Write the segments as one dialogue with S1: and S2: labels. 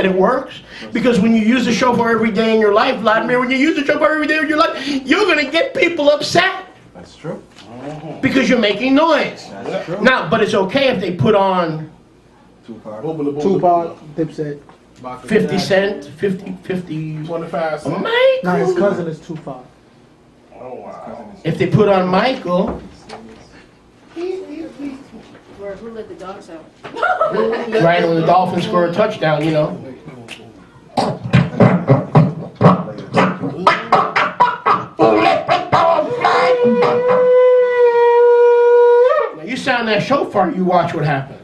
S1: that it works. Because when you use the shofar every day in your life, Vladimir, when you use the shofar every day in your life, you're going to get people upset.
S2: That's true.
S1: Because you're making noise.
S2: That's true.
S1: Now, but it's okay if they put on
S3: Tupac,
S4: Dipset.
S1: 50 Cent, 50,
S3: 25 Cent.
S1: Michael.
S4: Nah, his cousin is Tupac.
S3: Oh, wow.
S1: If they put on Michael,
S5: Who let the dogs out?
S1: right when the Dolphins score a touchdown, you know. Now you sound that shofar, you watch what happens.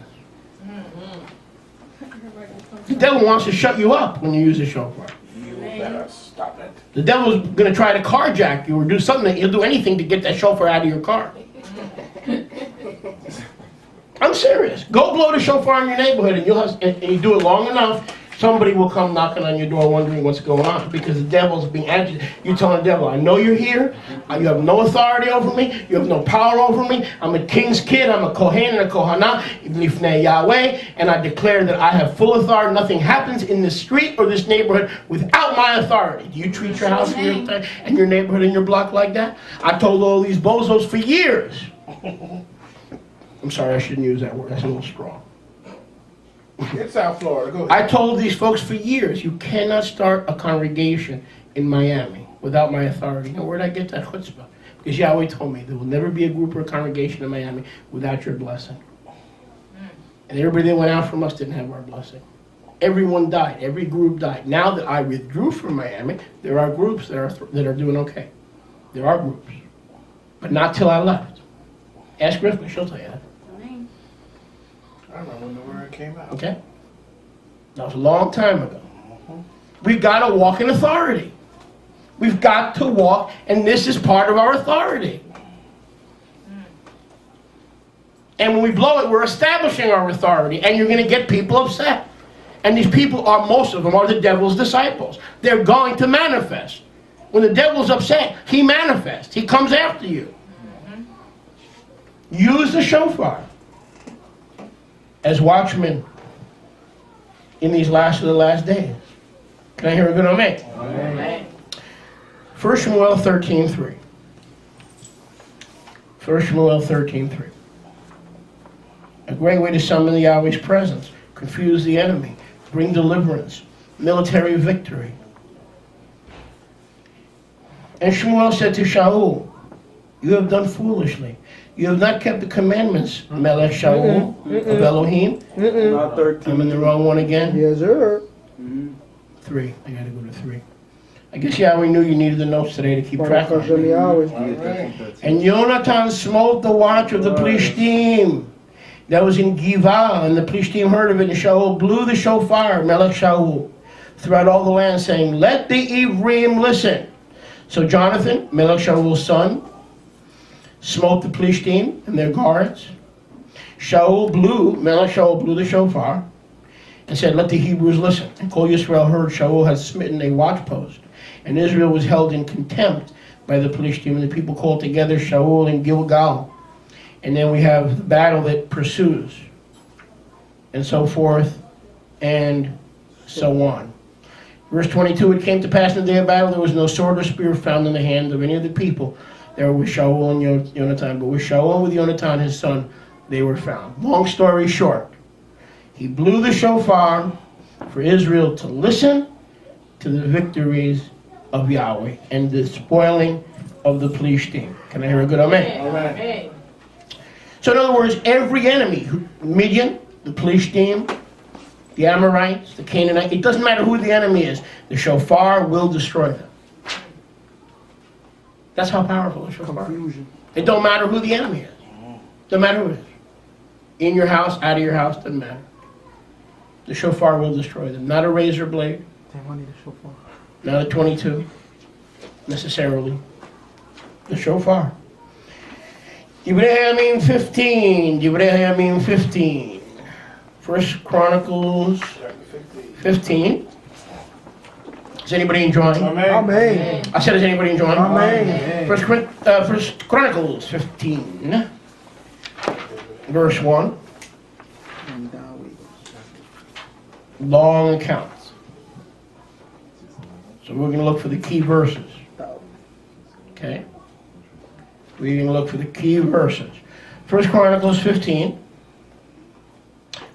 S1: The devil wants to shut you up when you use the shofar.
S3: You better stop it.
S1: The devil's going to try to carjack you or do something. He'll do anything to get that shofar out of your car. I'm serious. Go blow the shofar in your neighborhood, and and you do it long enough, somebody will come knocking on your door wondering what's going on, because the devil's being agitated. You're telling the devil, I know you're here. You have no authority over me. You have no power over me. I'm a king's kid. I'm a Kohen and a Kohanah, Lifnei Yahweh, and I declare that I have full authority. Nothing happens in this street or this neighborhood without my authority. Do you treat your house and your neighborhood and your block like that? I told all these bozos for years. I'm sorry, I shouldn't use that word. That's a little strong.
S3: It's South Florida. Go ahead.
S1: I told these folks for years, you cannot start a congregation in Miami without my authority. You know, where did I get that chutzpah? Because Yahweh told me there will never be a group or a congregation in Miami without your blessing. And everybody that went out from us didn't have our blessing. Everyone died. Every group died. Now that I withdrew from Miami, there are groups that are doing okay. There are groups. But not till I left. Ask Rivka, she'll tell you that.
S3: I remember when the word came out.
S1: Okay? That was a long time ago. We've got to walk in authority. We've got to walk, and this is part of our authority. And when we blow it, we're establishing our authority, and you're going to get people upset. And these people most of them are the devil's disciples. They're going to manifest. When the devil's upset, he manifests. He comes after you. Use the shofar as watchmen in these last of the last days. Can I hear a good amen? Amen. 1 Shmuel 13:3. 1 Shmuel 13:3. A great way to summon the Yahweh's presence, confuse the enemy, bring deliverance, military victory. And Shmuel said to Shaul, you have done foolishly. You have not kept the commandments, Melech Shaul, of Elohim.
S2: Not 13.
S1: I'm in the wrong one again.
S4: Yes, sir.
S1: 3. I gotta go to 3. I guess Yahweh knew you needed the notes today to keep track of it. And Yonatan smote the watch of the Plishtim that was in Givah, and the Plishtim heard of it, and Shaul blew the shofar, Melech Shaul, throughout all the land, saying, let the Ivrim listen. So Jonathan, Melech Shaul's son, smote the Plishtim and their guards. Melech Shaul blew the shofar and said, let the Hebrews listen. And Kol Yisrael heard Shaul had smitten a watchpost, and Israel was held in contempt by the Plishtim, and the people called together Shaul in Gilgal. And then we have the battle that pursues, and so forth, and so on. Verse 22, it came to pass in the day of battle, there was no sword or spear found in the hand of any of the people. They were with Shaul and Yonatan, but with Shaul and with Yonatan, his son, they were found. Long story short, he blew the shofar for Israel to listen to the victories of Yahweh and the spoiling of the Plishtim. Can I hear a good amen?
S5: Amen.
S1: So in other words, every enemy, Midian, the Plishtim, the Amorites, the Canaanites, it doesn't matter who the enemy is, the shofar will destroy them. That's how powerful the shofar is. It don't matter who the enemy is. Doesn't matter who it is. In your house, out of your house, doesn't matter. The shofar will destroy them. Not a razor blade. Not a 22, necessarily. The shofar. Divrei Hayamim 15. Divrei Hayamim 15. First Chronicles 15. Is anybody enjoying?
S4: Amen.
S1: I said, is anybody enjoying?
S4: Amen.
S1: First Chronicles 15, verse 1. Long accounts. So we're going to look for the key verses. Okay? We're going to look for the key verses. 1 Chronicles 15,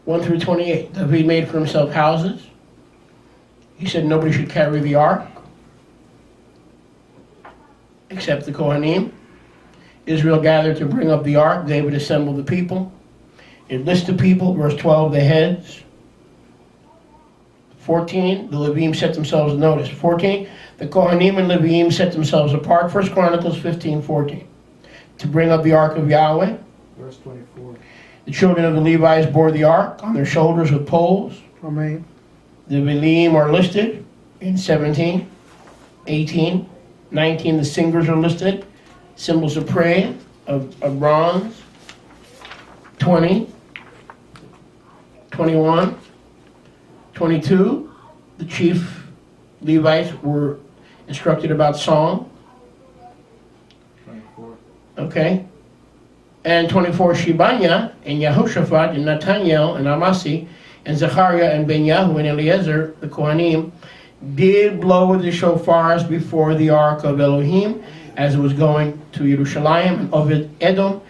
S1: 1 through 28. David made for himself houses. He said nobody should carry the ark except the Kohanim. Israel gathered to bring up the ark. David assembled the people. It lists the people. Verse 12, the heads. 14, the Levim set themselves, notice, 14, the Kohanim and Levim set themselves apart. 1 Chronicles 15, 14. To bring up the ark of Yahweh.
S4: Verse 24.
S1: The children of the Levites bore the ark on their shoulders with poles.
S4: Amen.
S1: The Levim are listed in 17, 18, 19. The singers are listed. Symbols of praise of bronze. 20, 21, 22. The chief Levites were instructed about song.
S3: 24.
S1: Okay. And 24, Shebaniah and Yehoshaphat and Nathaniel and Amasi and Zechariah and Ben-Yahu and Eliezer, the Kohanim, did blow with the shofars before the ark of Elohim as it was going to Yerushalayim. And Oved Edom,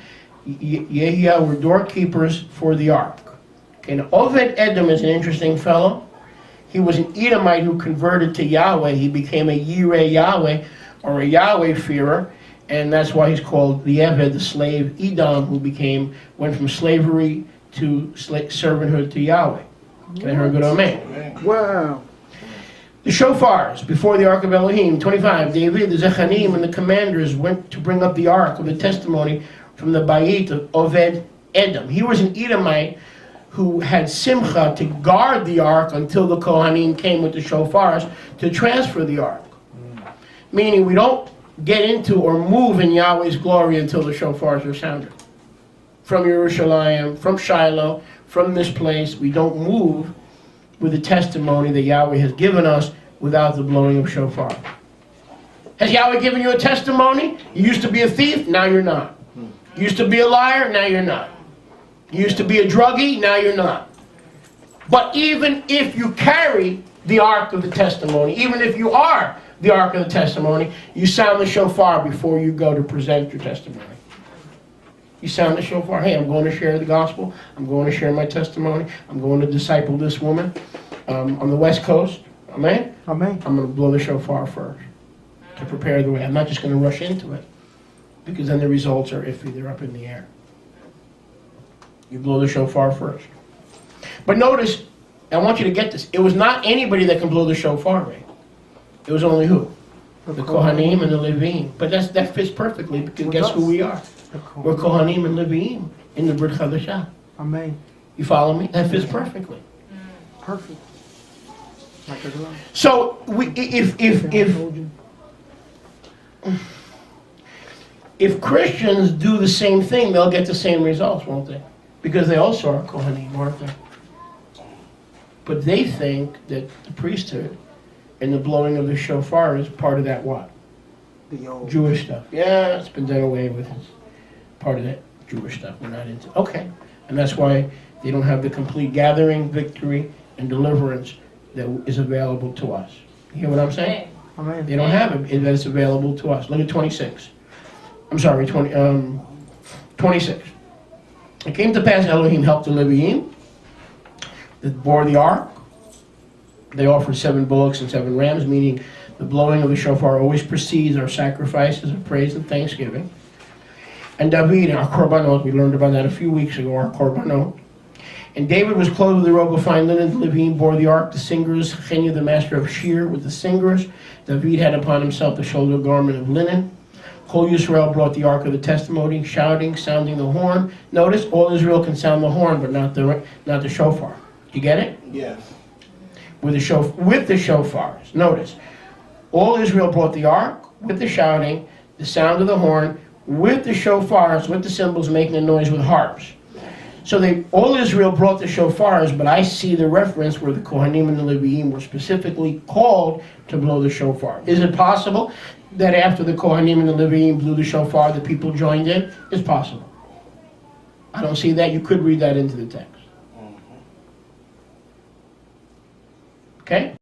S1: Yehiah were doorkeepers for the ark. Okay, now Oved Edom is an interesting fellow. He was an Edomite who converted to Yahweh. He became a Yireh Yahweh, or a Yahweh-fearer. And that's why he's called the Eved, the slave Edom, who went from slavery to servanthood to Yahweh. Can I hear a good amen?
S4: Wow.
S1: The shofars before the ark of Elohim. 25, David, the Zechanim, and the commanders went to bring up the ark of the testimony from the Bayit of Oved Edom. He was an Edomite who had simcha to guard the ark until the Kohanim came with the shofars to transfer the ark. Meaning we don't get into or move in Yahweh's glory until the shofars are sounded. From Yerushalayim, from Shiloh, from this place, we don't move with the testimony that Yahweh has given us without the blowing of shofar. Has Yahweh given you a testimony? You used to be a thief, now you're not. You used to be a liar, now you're not. You used to be a druggie, now you're not. But even if you carry the ark of the testimony, even if you are the ark of the testimony, you sound the shofar before you go to present your testimony. You sound the shofar. Hey, I'm going to share the gospel. I'm going to share my testimony. I'm going to disciple this woman on the West Coast. Amen?
S4: Amen.
S1: I'm going to blow the shofar first to prepare the way. I'm not just going to rush into it, because then the results are iffy. They're up in the air. You blow the shofar first. But notice, I want you to get this. It was not anybody that can blow the shofar, right? It was only who? The Kohanim and the Levim. But that fits perfectly, because guess who we are? We're Kohanim and Levim in the Brit Chadashah.
S4: Amen.
S1: You follow me? That fits perfectly.
S4: Perfect. Like a glove.
S1: So if Christians do the same thing, they'll get the same results, won't they? Because they also are Kohanim, aren't they? But they think that the priesthood and the blowing of the shofar is part of that what?
S4: The old
S1: Jewish stuff. Yeah, it's been done away with. It's part of that Jewish stuff. We're not into. Okay, and that's why they don't have the complete gathering, victory, and deliverance that is available to us. You hear what I'm saying?
S4: Amen.
S1: They don't have it that is available to us. Look at 26. I'm sorry, 26. It came to pass Elohim helped the Levim that bore the ark. They offered 7 bullocks and 7 rams, meaning the blowing of the shofar always precedes our sacrifices of praise and thanksgiving. And David, our korbanot, we learned about that a few weeks ago, our korbanot. And David was clothed with a robe of fine linen. The Levim bore the ark, the singers, Chenya, the master of Shir, with the singers. David had upon himself the shoulder garment of linen. Kol Yisrael brought the ark of the testimony, shouting, sounding the horn. Notice, all Israel can sound the horn, but not the shofar. You get it?
S3: Yes.
S1: With the shofars. Notice, all Israel brought the ark with the shouting, the sound of the horn, with the shofars, with the cymbals making a noise with harps. So all Israel brought the shofars, but I see the reference where the Kohanim and the Levim were specifically called to blow the shofar. Is it possible that after the Kohanim and the Levim blew the shofar, the people joined in? It's possible. I don't see that. You could read that into the text. Okay?